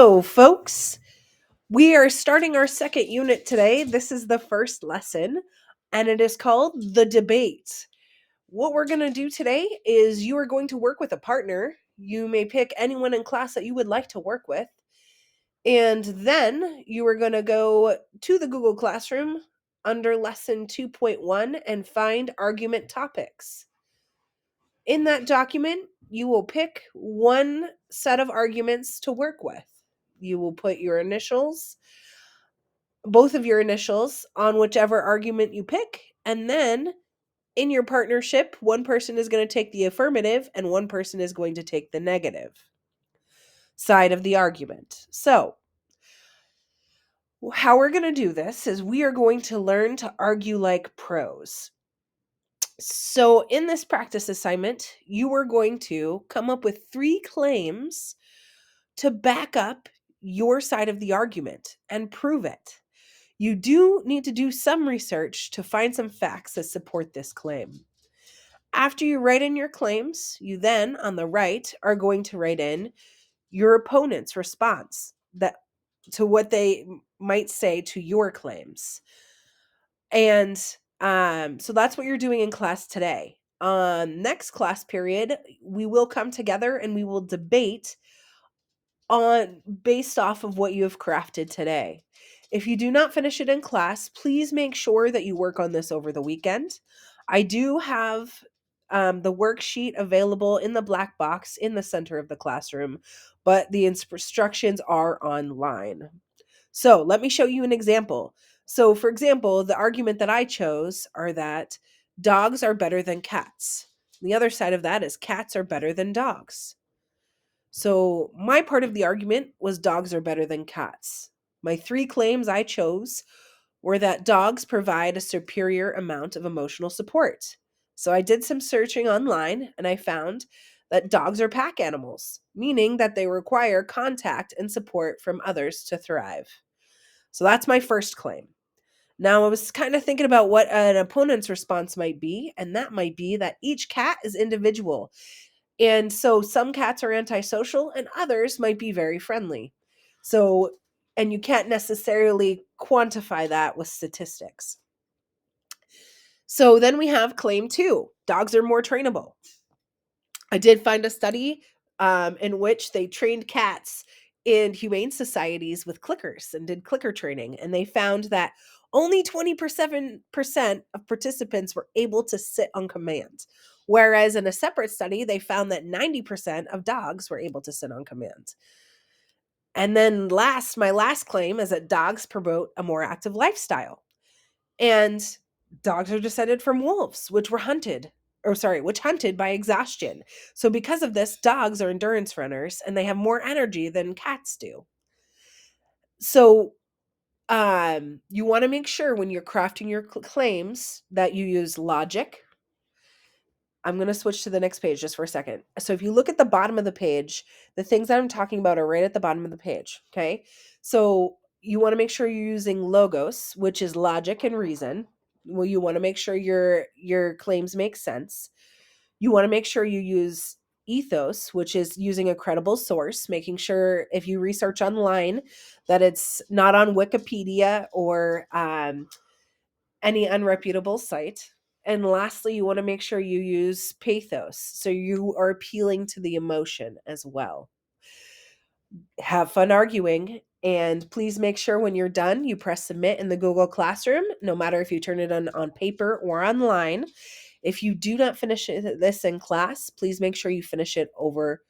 Hello, folks. We are starting our second unit today. This is the first lesson, and it is called The Debate. What we're going to do today is you are going to work with a partner. You may pick anyone in class that you would like to work with. And then you are going to go to the Google Classroom under lesson 2.1 and find argument topics. In that document, you will pick one set of arguments to work with. You will put your initials, both of your initials, on whichever argument you pick. And then in your partnership, one person is going to take the affirmative and one person is going to take the negative side of the argument. So, how we're going to do this is we are going to learn to argue like pros. So, in this practice assignment, you are going to come up with 3 claims to back up your side of the argument and prove it. You do need to do some research to find some facts that support this claim. After you write in your claims, you then, on the right, are going to write in your opponent's response to what they might say to your claims. And so that's what you're doing in class today. Next class period, we will come together and we will debate on based off of what you have crafted today. If you do not finish it in class, please make sure that you work on this over the weekend. I do have the worksheet available in the black box in the center of the classroom, but the instructions are online. So let me show you an example. So, for example, the argument that I chose are that dogs are better than cats. The other side of that is cats are better than dogs. So, my part of the argument was dogs are better than cats. My 3 claims I chose were that dogs provide a superior amount of emotional support. So, I did some searching online and I found that dogs are pack animals, meaning that they require contact and support from others to thrive. So, that's my first claim. Now, I was kind of thinking about what an opponent's response might be, and that might be that each cat is individual. And so some cats are antisocial and others might be very friendly. So, and you can't necessarily quantify that with statistics. So then we have claim 2, dogs are more trainable. I did find a study in which they trained cats in humane societies with clickers and did clicker training. And they found that only 27% of participants were able to sit on command. Whereas in a separate study, they found that 90% of dogs were able to sit on command. And then my last claim is that dogs promote a more active lifestyle. And dogs are descended from wolves, which hunted by exhaustion. So because of this, dogs are endurance runners and they have more energy than cats do. So you want to make sure when you're crafting your claims that you use logic. I'm going to switch to the next page just for a second. So if you look at the bottom of the page, the things that I'm talking about are right at the bottom of the page, okay? So you want to make sure you're using logos, which is logic and reason. Well, you want to make sure your claims make sense. You want to make sure you use ethos, which is using a credible source, making sure if you research online that it's not on Wikipedia or any unreputable site. And lastly, you want to make sure you use pathos. So you are appealing to the emotion as well. Have fun arguing. And please make sure when you're done, you press submit in the Google Classroom, no matter if you turn it on paper or online. If you do not finish this in class, please make sure you finish it over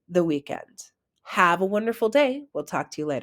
the weekend. Have a wonderful day. We'll talk to you later.